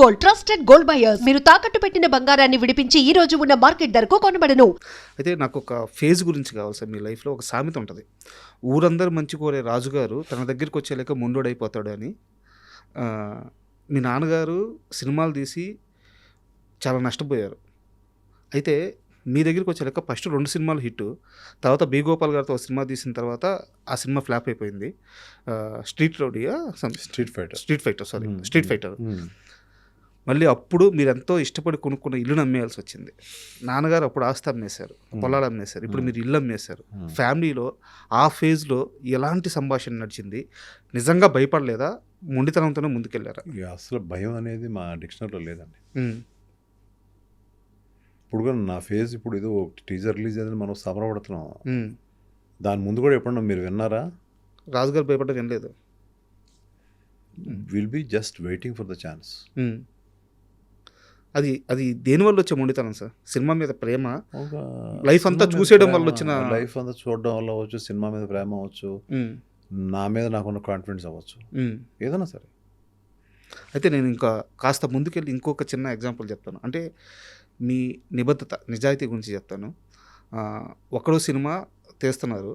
Gold, trusted gold buyers. మీరు తాకట్టు పెట్టిన బంగారాన్ని విడిపించి ఈ రోజు ఉన్న మార్కెట్ ధరకు కొనబడను. అయితే నాకు ఒక ఫేజ్ గురించి కావాలి సార్. మీ లైఫ్లో ఒక సామెత ఉంటుంది, ఊరందరూ మంచి కోరే రాజుగారు తన దగ్గరికి వచ్చేలేక ముండోడైపోతాడు అని. ఆ, మీ నాన్నగారు సినిమాలు తీసి చాలా నష్టపోయారు. అయితే మీ దగ్గరికి వచ్చేలేక ఫస్ట్ 2 సినిమాలు హిట్, తర్వాత బి గోపాల్ గారితో ఒక సినిమా తీసిన తర్వాత ఆ సినిమా ఫ్లాప్ అయిపోయింది. స్ట్రీట్ రౌడీయా, స్ట్రీట్ ఫైటర్. మళ్ళీ అప్పుడు మీరు ఎంతో ఇష్టపడి కొనుక్కున్న ఇల్లును అమ్మేయాల్సి వచ్చింది. నాన్నగారు అప్పుడు ఆస్తి అమ్మేశారు, పొలాలు అమ్మేశారు, ఇప్పుడు మీరు ఇల్లు అమ్మేశారు. ఫ్యామిలీలో ఆ ఫేజ్లో ఎలాంటి సంభాషణ నడిచింది? నిజంగా భయపడలేదా? మొండితనంతోనే ముందుకెళ్ళారా? అసలు భయం అనేది మా డిక్షనరీలో లేదండి. ఇప్పుడు కూడా నా ఫేజ్ ఇప్పుడు ఏదో టీజర్ రిలీజ్ అనేది మనం సమరపడుతున్నాం. దాని ముందు కూడా ఎప్పుడన్నా మీరు విన్నారా? రాజుగారు భయపడ్డా వినలేదు. Will be just waiting for the chance. అది దేనివల్ల వచ్చే మొండితనం సార్? సినిమా మీద ప్రేమ, లైఫ్ అంతా చూసేయడం వల్ల వచ్చిన, లైఫ్ అంతా చూడడం వల్ల అవ్వచ్చు, సినిమా మీద ప్రేమ అవ్వచ్చు, నా మీద నాకున్న కాన్ఫిడెన్స్ అవ్వచ్చు, ఏదైనా సరే. అయితే నేను ఇంకా కాస్త ముందుకెళ్ళి ఇంకొక చిన్న ఎగ్జాంపుల్ చెప్తాను. అంటే మీ నిబద్ధత, నిజాయితీ గురించి చెప్తాను. ఒక్కడో సినిమా తీస్తున్నారు,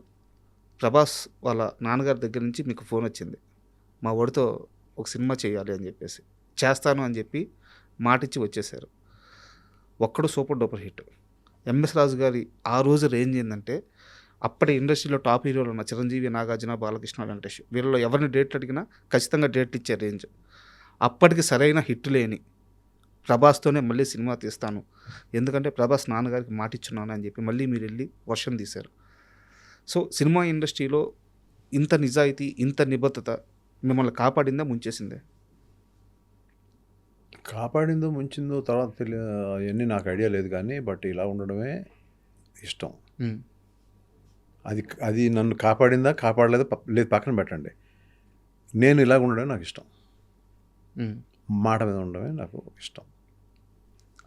ప్రభాస్ వాళ్ళ నాన్నగారి దగ్గర నుంచి మీకు ఫోన్ వచ్చింది, మా వాడితో ఒక సినిమా చేయాలి అని చెప్పేసి. చేస్తాను అని చెప్పి మాటిచ్చి వచ్చేసారు. ఒక్కడు సూపర్ డూపర్ హిట్. ఎంఎస్ రాజు గారి ఆ రోజు రేంజ్ ఏంటంటే, అప్పటి ఇండస్ట్రీలో టాప్ హీరోలు ఉన్న చిరంజీవి, నాగార్జున, బాలకృష్ణ, వెంకటేష్, వీళ్ళలో ఎవరిని డేట్ అడిగినా ఖచ్చితంగా డేట్ ఇచ్చే రేంజ్. అప్పటికి సరైన హిట్ లేని ప్రభాస్తోనే మళ్ళీ సినిమా తీస్తాను, ఎందుకంటే ప్రభాస్ నాన్నగారికి మాటిచ్చున్నాను అని చెప్పి మళ్ళీ మీరు వెళ్ళి వర్షం తీశారు. సో సినిమా ఇండస్ట్రీలో ఇంత నిజాయితీ, ఇంత నిబద్ధత మిమ్మల్ని కాపాడిందా, ముంచేసిందే? కాపాడిందో ముంచిందో తర్వాత అవన్నీ నాకు ఐడియా లేదు, కానీ బట్ ఇలా ఉండడమే ఇష్టం. అది నన్ను కాపాడిందా కాపాడలేదా లేదు పక్కన పెట్టండి, నేను ఇలాగ ఉండడమే నాకు ఇష్టం. మాట మీద ఉండడమే నాకు ఇష్టం.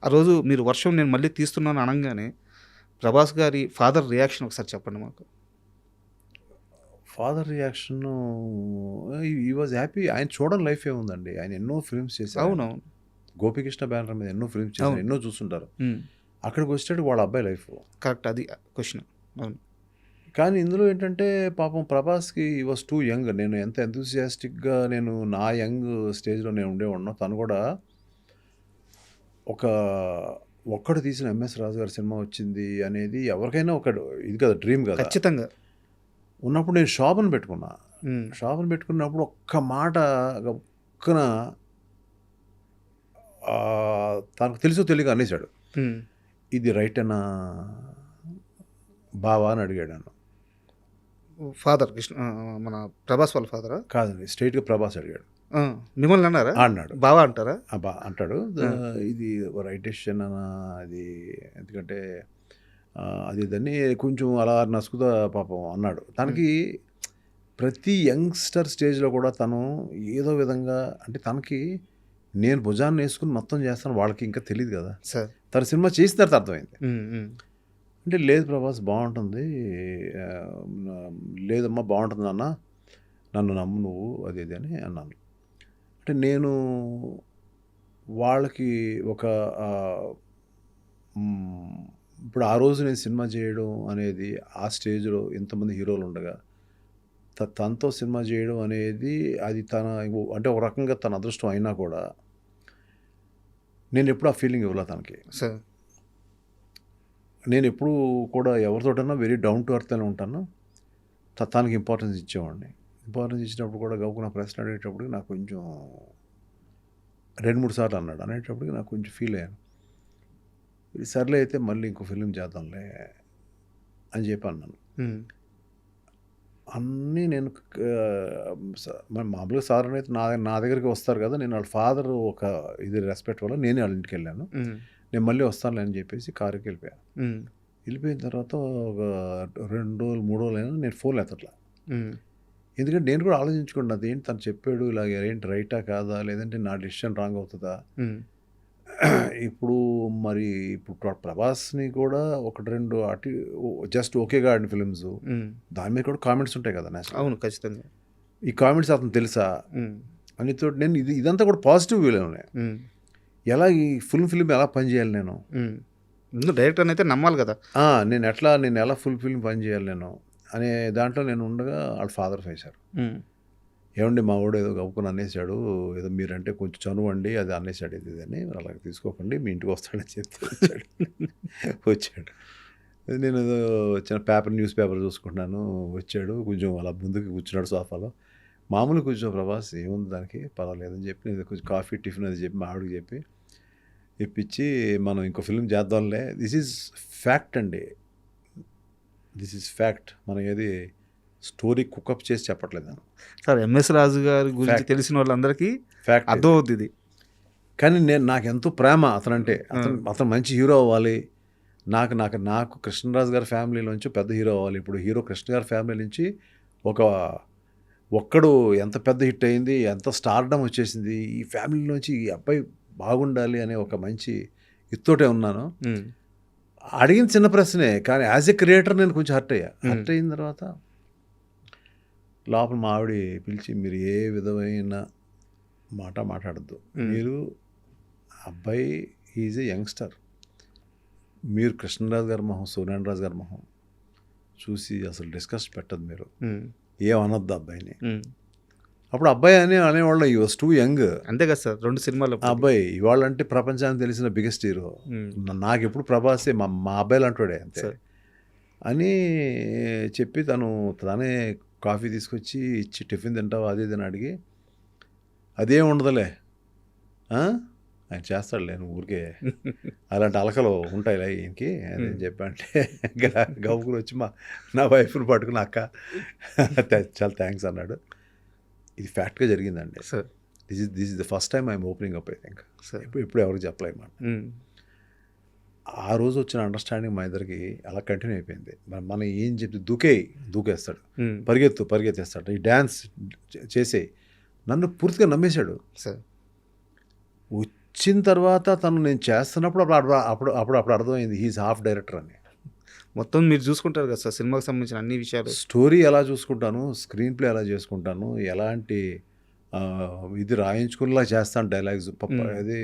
ఆ రోజు మీరు వర్షం నేను మళ్ళీ తీస్తున్నాను అనగానే ప్రభాస్ గారి ఫాదర్ రియాక్షన్ ఒకసారి చెప్పండి మాకు. ఫాదర్ రియాక్షన్, ఈ వాజ్ హ్యాపీ. ఆయన చూడడం లైఫ్ ఏముందండి, ఆయన ఎన్నో ఫిల్మ్స్ చేశారు. అవునవును, గోపికృష్ణ బ్యానర్ మీద ఎన్నో ఫిల్మ్స్ చేశారు, ఎన్నో చూస్తుంటారు. అక్కడికి వచ్చేటప్పుడు వాళ్ళ అబ్బాయి లైఫ్ కరెక్ట్, అది క్వశ్చన్. అవును, కానీ ఇందులో ఏంటంటే పాపం ప్రభాస్కి ఈ వాజ్ టూ యంగ్. నేను ఎంత ఎంతూసియాస్టిక్గా నేను నా యంగ్ స్టేజ్లో నేను ఉండేవాడినో, తను కూడా ఒక్కడు తీసిన ఎంఎస్ రాజు గారి సినిమా వచ్చింది అనేది ఎవరికైనా ఒకడు ఇది కదా, డ్రీమ్ కదా. ఖచ్చితంగా. ఉన్నప్పుడు నేను షాపును పెట్టుకున్నా. షాపును పెట్టుకున్నప్పుడు ఒక్క మాట ఒక్కన తనకు తెలుసో తెలియక అనేసాడు, ఇది రైట్ అనా బావా అని అడిగాడు నన్ను. ఫాదర్ కృష్ణ, మన ప్రభాస్ వాళ్ళ ఫాదరా? కాదండి, స్ట్రైట్గా ప్రభాస్ అడిగాడు. మిమ్మల్ని అన్నారా? అన్నాడు. బావా అంటారా? అంటాడు. ఇది రైట్ డెసిషన్ అన్న, అది ఎందుకంటే అది దాన్ని కొంచెం అలా నసుకుదా పాపం అన్నాడు. తనకి ప్రతి యంగ్స్టర్ స్టేజ్లో కూడా తను ఏదో విధంగా, అంటే తనకి నేను భుజాన్ని వేసుకుని మొత్తం చేస్తాను, వాళ్ళకి ఇంకా తెలియదు కదా సార్. తన సినిమా చేసిన తర్వాత అర్థమైంది. అంటే లేదు ప్రభాస్ బాగుంటుంది, లేదమ్మా బాగుంటుంది అన్న, నన్ను నమ్ము నువ్వు, అది ఇది అని అన్నాను. అంటే నేను వాళ్ళకి ఒక ఇప్పుడు ఆ రోజు నేను సినిమా చేయడం అనేది, ఆ స్టేజ్లో ఎంతమంది హీరోలు ఉండగా తనతో సినిమా చేయడం అనేది, అది తన అంటే ఒక రకంగా తన అదృష్టం అయినా కూడా నేను ఎప్పుడు ఆ ఫీలింగ్ ఇవ్వలే తనకి. సార్ నేను ఎప్పుడు కూడా ఎవరితోటన్నా వెరీ డౌన్ టు ఎర్త్ అని ఉంటాను. తనకి ఇంపార్టెన్స్ ఇచ్చేవాడిని. ఇంపార్టెన్స్ ఇచ్చినప్పుడు కూడా గౌకు నా ప్రశ్న అడిగేటప్పటికి నాకు కొంచెం 2-3 సార్లు అన్నాడు. అనేటప్పటికి నాకు కొంచెం ఫీల్ అయ్యాను. సర్లే అయితే మళ్ళీ ఇంకో ఫిలిం చేద్దాంలే అని చెప్పి అన్నాను. అన్నీ నేను మామూలుగా సాధారణ అయితే నా దగ్గరికి వస్తారు కదా, నేను వాళ్ళ ఫాదర్ ఒక ఇది రెస్పెక్ట్ వల్ల నేనే వాళ్ళ ఇంటికి వెళ్ళాను. నేను మళ్ళీ వస్తానులే అని చెప్పేసి కారుకి వెళ్ళిపోయాను. వెళ్ళిపోయిన తర్వాత ఒక 2 రోజులు 3 రోజులు అయినా నేను ఫోన్ ఎత్తట్లా. ఎందుకంటే నేను కూడా ఆలోచించుకున్నాను, అదేంటి తను చెప్పాడు ఇలాగ, ఏంటి రైటా కాదా, లేదంటే నా డిసిషన్ రాంగ్ అవుతుందా. ఇప్పుడు మరి ఇప్పుడు ప్రభాస్ని కూడా 1-2 అటు జస్ట్ ఓకేగా ఆడిన ఫిలిమ్స్, దాని మీద కూడా కామెంట్స్ ఉంటాయి కదా నేషనల్. అవును, ఖచ్చితంగా. ఈ కామెంట్స్ అతను తెలుసా అని తోటి నేను ఇదంతా కూడా పాజిటివ్ వేలో ఉన్నాయి. ఎలా ఈ ఫుల్ ఫిల్మ్ ఎలా పని చేయాలి నేను, ముందు డైరెక్టర్ అయితే నమ్మాలి కదా. నేను ఎలా ఫుల్ ఫిల్మ్ పని చేయాలి నేను అనే దాంట్లో నేను ఉండగా వాళ్ళ ఫాదర్ వేశారు. ఏమండి మా వాడు ఏదో గవ్వుకుని అనేసాడు, ఏదో మీరంటే కొంచెం చనువండి అది అనేసాడు, ఇది అని అలాగే తీసుకోకండి మీ ఇంటికి వస్తాడని చెప్తే వచ్చాడు. నేను ఏదో చిన్న న్యూస్ పేపర్ చూసుకుంటున్నాను, వచ్చాడు కొంచెం అలా ముందుకు కూర్చున్నాడు సోఫాలో. మామూలు కూర్చో ప్రభాస్ ఏముంది దానికి పర్వాలేదని చెప్పి నేను కొంచెం కాఫీ టిఫిన్ అది చెప్పి మా ఆవిడకి చెప్పి ఇప్పించి మనం ఇంకో ఫిల్మ్ చేద్దాంలే. దిస్ ఈజ్ ఫ్యాక్ట్ అండి, దిస్ ఈజ్ ఫ్యాక్ట్. మనం ఏది స్టోరీ కుకప్ చేసి చెప్పట్లేదు సార్. ఎంఎస్ రాజు గారి గురించి తెలిసిన వాళ్ళందరికీ ఫ్యాక్ట్ అర్థం అవుతుంది ఇది. కానీ నాకు ఎంతో ప్రేమ అతనంటే, అతను మంచి హీరో అవ్వాలి. నాకు కృష్ణరాజు గారి ఫ్యామిలీలోంచి పెద్ద హీరో అవ్వాలి. ఇప్పుడు హీరో కృష్ణ గారి ఫ్యామిలీ నుంచి ఒక్కడు ఎంత పెద్ద హిట్ అయింది, ఎంత స్టార్డమ్ వచ్చేసింది, ఈ ఫ్యామిలీలోంచి ఈ అబ్బాయి బాగుండాలి అనే ఒక మంచి ఇత్తోటే ఉన్నాను. అడిగిన చిన్న ప్రశ్నే, కానీ యాజ్ ఎ క్రియేటర్ నేను కొంచెం హర్ట్ అయిన తర్వాత లోపల మా ఆవిడ పిలిచి మీరు ఏ విధమైన మాట మాట్లాడద్దు, మీరు అబ్బాయి ఈజ్ ఏ యంగ్స్టర్, మీరు కృష్ణరాజు గారి మొహం సూర్యనారాయణ రాజు గారి మొహం చూసి అసలు డిస్కస్ పెట్టద్దు, మీరు ఏమనొద్దు అబ్బాయిని. అప్పుడు అబ్బాయి అనేవాళ్ళు ఈ వాజ్ టూ యంగ్. అంతే కదా సార్, 2 సినిమాలు అబ్బాయి ఇవాళ అంటే ప్రపంచానికి తెలిసిన బిగ్గెస్ట్ హీరో. నాకు ఎప్పుడు ప్రభాసే మా అబ్బాయిలు అంటాడే అంతే అని చెప్పి తనే కాఫీ తీసుకొచ్చి ఇచ్చి టిఫిన్ తింటావు అది ఇది అని అడిగి, అదేం ఉండదులే ఆయన చేస్తాడులే నువ్వు ఊరికే అలాంటి అలకలు ఉంటాయిలే ఈయనకి అని చెప్పంటే గవ్వుకుని వచ్చి నా వైఫ్ని పట్టుకుని అక్క చాలా థ్యాంక్స్ అన్నాడు. ఇది ఫ్యాక్ట్గా జరిగిందండి sir. This is the first time I'm opening up. I think ఇప్పుడు ఎవరికి చెప్పలేమాట. ఆ రోజు వచ్చిన అండర్స్టాండింగ్ మా ఇద్దరికి అలా కంటిన్యూ అయిపోయింది. మనం ఏం చెప్తే దూకేస్తాడు, పరిగెత్తేస్తాడు, ఈ డ్యాన్స్ చేసే నన్ను పూర్తిగా నమ్మేశాడు సార్. వచ్చిన తర్వాత నేను చేస్తున్నప్పుడు అప్పుడు అర్థమైంది హీఈస్ హాఫ్ డైరెక్టర్ అని. మొత్తం మీరు చూసుకుంటారు కదా సార్ సినిమాకి సంబంధించిన అన్ని విషయాలు. స్టోరీ ఎలా చూసుకుంటాను, స్క్రీన్ ప్లే ఎలా చేసుకుంటాను, ఎలాంటి ఇది రాయించుకునేలా చేస్తాను డైలాగ్స్. అది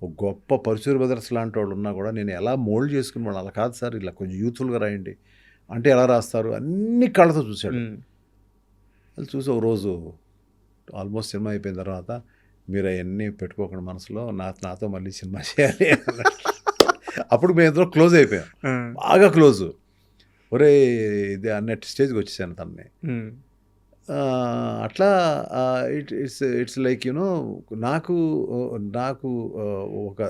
ఒక గొప్ప పరశుర బ్రదర్స్ లాంటి వాళ్ళు ఉన్నా కూడా నేను ఎలా మోల్డ్ చేసుకుని వాళ్ళు అలా కాదు సార్ ఇలా కొంచెం యూత్ఫుల్గా రాయండి అంటే ఎలా రాస్తారు అన్ని కళ్ళతో చూశాడు. అది చూసి ఒక రోజు ఆల్మోస్ట్ సినిమా అయిపోయిన తర్వాత మీరు అవన్నీ పెట్టుకోకుండా మనసులో నాతో మళ్ళీ సినిమా చేయాలి అప్పుడు మేము ఇద్దరు క్లోజ్ అయిపోయాం, బాగా క్లోజు. ఒరే ఇది అన్నట్టు స్టేజ్కి వచ్చేసాను తనని. అట్లా ఇట్స్ లైక్ యూనో నాకు ఒక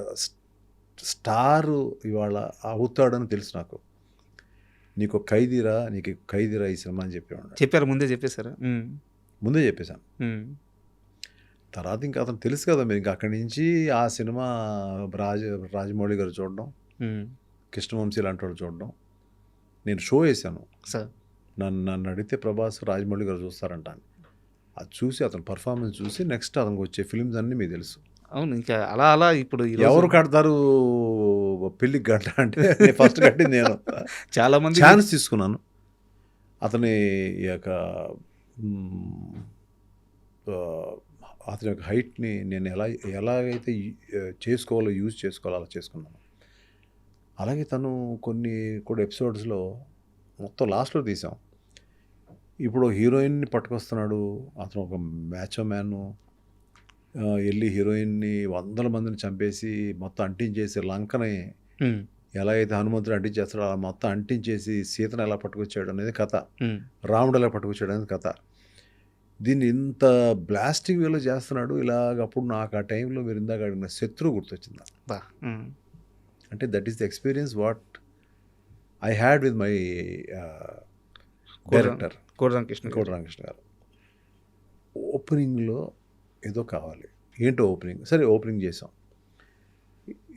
స్టారు ఇవాళ అవుతాడని తెలుసు నాకు. నీకు ఖైదీరా ఈ సినిమా అని చెప్పారు. ముందే చెప్పేశారా? ముందే చెప్పేశాను. తర్వాత ఇంకా అతను తెలుసు కదా మీరు ఇంకా అక్కడి నుంచి ఆ సినిమా రాజమౌళి గారు చూడడం, కృష్ణవంశీ లాంటి వాళ్ళు చూడడం. నేను షో వేసాను సార్. నన్ను అడిగితే ప్రభాస్ రాజమౌళి గారు చూస్తారంట. అది చూసి అతను పర్ఫార్మెన్స్ చూసి నెక్స్ట్ అతనికి వచ్చే ఫిల్మ్స్ అన్నీ మీకు తెలుసు. అవును, ఇంకా అలా ఇప్పుడు ఎవరు కడతారు పెళ్ళికి గంట అంటే ఫస్ట్ కట్టింది నేను. చాలా మంది ఛాన్స్ తీసుకున్నాను. అతని యొక్క హైట్ని నేను ఎలాగైతే యూజ్ చేసుకోవాలో అలా చేసుకున్నాను. అలాగే తను కొన్ని కూడా ఎపిసోడ్స్లో మొత్తం లాస్ట్లో తీసాం. ఇప్పుడు హీరోయిన్ని పట్టుకొస్తున్నాడు అతను, ఒక మ్యాచో మ్యాను వెళ్ళి హీరోయిన్ని 100 మందిని చంపేసి మొత్తం అంటించేసి లంకని ఎలా అయితే హనుమంతుడు అంటించేస్తాడో అలా మొత్తం అంటించేసి సీతను ఎలా పట్టుకొచ్చాడు అనేది కథ, రాముడు ఎలా పట్టుకొచ్చాడు అనేది కథ. దీన్ని ఇంత బ్లాస్టింగ్ వేలో చేస్తున్నాడు ఇలాగప్పుడు నాకు ఆ టైంలో మీరు ఇందాక అడిగిన శత్రువు గుర్తొచ్చిందా. అంటే that is the experience what I had with my director కోడి రామకృష్ణ గారు. ఓపెనింగ్లో ఏదో కావాలి, ఏంటో ఓపెనింగ్, సరే ఓపెనింగ్ చేసాం,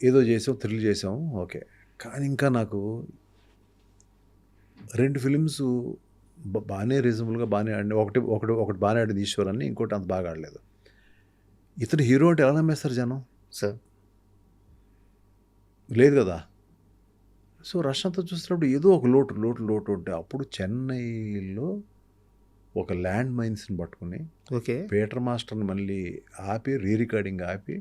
ఏదో చేసాం, థ్రిల్ చేసాం, ఓకే. కానీ ఇంకా నాకు 2 ఫిలిమ్స్ బాగానే రీజనబుల్గా బాగానే ఆడి, ఒకటి బాగానే ఆడింది ఈశ్వర్ అని, ఇంకోటి అంత బాగా ఆడలేదు. ఇతను హీరో అంటే ఎలా నమ్మేస్తారు జనం సార్? లేదు కదా. సో రష్ అంతా చూసినప్పుడు ఏదో ఒక లోటు ఉంటే అప్పుడు చెన్నైలో ఒక ల్యాండ్ మైన్స్ని పట్టుకుని ఓకే పీటర్ మాస్టర్ని మళ్ళీ ఆపి రికార్డింగ్ ఆపి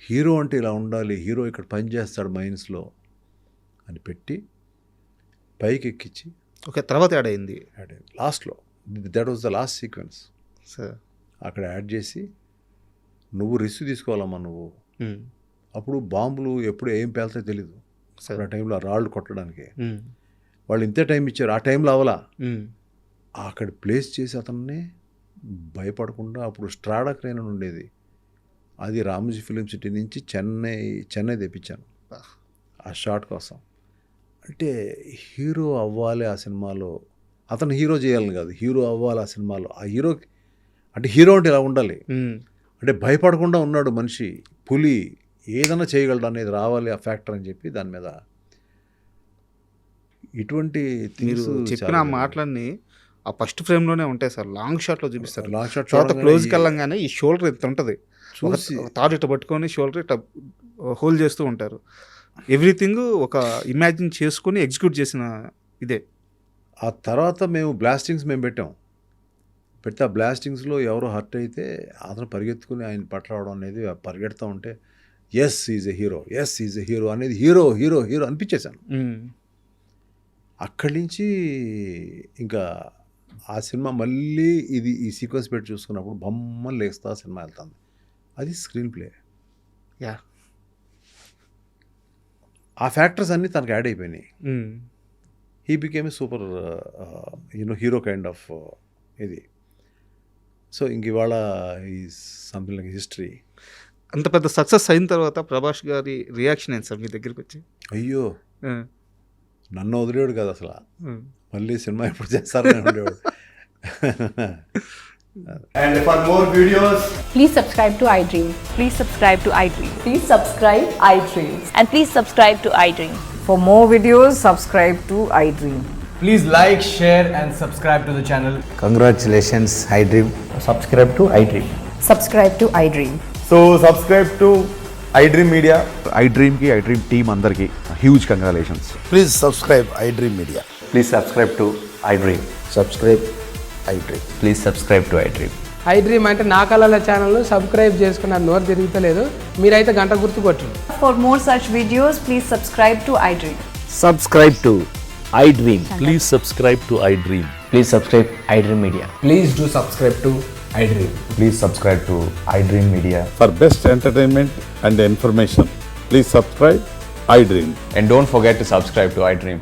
హీరో అంటే ఇలా ఉండాలి, హీరో ఇక్కడ పని చేస్తాడు మైన్స్లో అని పెట్టి పైకి ఎక్కించి ఓకే, తర్వాత యాడ్ అయింది లాస్ట్లో that was the last sequence. Sir. అక్కడ యాడ్ చేసి నువ్వు రిస్క్ తీసుకోవాలమ్మా నువ్వు. అప్పుడు బాంబులు ఎప్పుడు ఏం పేలుతాయో తెలీదు. ఆ టైంలో రాళ్ళు కొట్టడానికి వాళ్ళు ఇంతే టైం ఇచ్చారు. ఆ టైంలో అవలా అక్కడ ప్లేస్ చేసి అతన్ని భయపడకుండా అప్పుడు స్ట్రాడా క్రేన్ అని ఉండేది, అది రామోజీ ఫిలిం సిటీ నుంచి చెన్నై తెప్పించాను ఆ షాట్ కోసం. అంటే హీరో అవ్వాలి ఆ సినిమాలో, అతను హీరో చేయాలని కాదు, హీరో అవ్వాలి ఆ సినిమాలో. ఆ హీరో అంటే హీరో అంటే ఇలా ఉండాలి, అంటే భయపడకుండా ఉన్నాడు మనిషి, పులి ఏదైనా చేయగలడు అనేది రావాలి ఆ ఫ్యాక్టర్ అని చెప్పి దాని మీద ఇటువంటి మీరు చెప్పిన ఆ మాటలన్నీ ఆ ఫస్ట్ ఫ్రేమ్లోనే ఉంటాయి సార్. లాంగ్ షాట్లో చూపిస్తారు. లాంగ్ షాట్ తర్వాత క్లోజ్కి వెళ్ళంగానే ఈ షోల్డర్ ఎంత ఉంటుంది, చూసి తాడు ఇట్లా పట్టుకొని షోల్డర్ ఇట్లా హోల్డ్ చేస్తూ ఉంటారు. ఎవ్రీథింగ్ ఒక ఇమాజిన్ చేసుకొని ఎగ్జిక్యూట్ చేసిన ఇదే. ఆ తర్వాత మేము బ్లాస్టింగ్స్ పెట్టాం. పెడితే ఆ బ్లాస్టింగ్స్లో ఎవరో హర్ట్ అయితే అతను పరిగెత్తుకుని ఆయన పట్టరావడం అనేది, పరిగెడుతూ ఉంటే as is a hero, as is a hero అనేది హీరో హీరో హీరో అనిపించేశాను. అక్కడి నుంచి ఇంకా ఆ సినిమా మళ్ళీ ఈ సీక్వెన్స్ పెట్టి చూసుకున్నప్పుడు బొమ్మలు లేస్తా సినిమా వెళ్తుంది. అది స్క్రీన్ ప్లే. యా, ఆ ఫ్యాక్టర్స్ అన్నీ తనకు యాడ్ అయిపోయినాయి. He became a super hero kind of ఇది. సో ఇంక ఇవాళ ఈ సంథింగ్ లైక్ హిస్టరీ. అంత పెద్ద సక్సెస్ అయిన తర్వాత ప్రభాస్ గారి రియాక్షన్ ఏంటి సార్ మీ దగ్గరికి వచ్చి? అయ్యో, నన్ను వదిలేడు కదా అసలు, మళ్ళీ సినిమా ఎప్పుడు చేస్తారని ఉండేవాడు. And for more videos, Please subscribe to iDream. Please subscribe to iDream. Please subscribe iDream. And please subscribe to iDream. For more videos, subscribe to iDream. please like, share and subscribe to the channel. Congratulations, iDream. Subscribe to iDream. Subscribe to iDream. So subscribe to iDream Media. iDream ki iDream team andarki huge congratulations. Please subscribe iDream Media. Please subscribe to iDream. Subscribe iDream. Please subscribe to iDream. iDream అంటే నా కళల channel subscribe చేసుకున్నారు, నోరు తిరుగుతలేదు, మీరైతే గంట గుర్తు కొట్టండి. For more such videos, please subscribe to iDream. Subscribe to iDream. Please subscribe to iDream. Please subscribe iDream Media. Please do subscribe to iDream. Please subscribe to iDream Media. For best entertainment and information, please subscribe iDream. And don't forget to subscribe to iDream.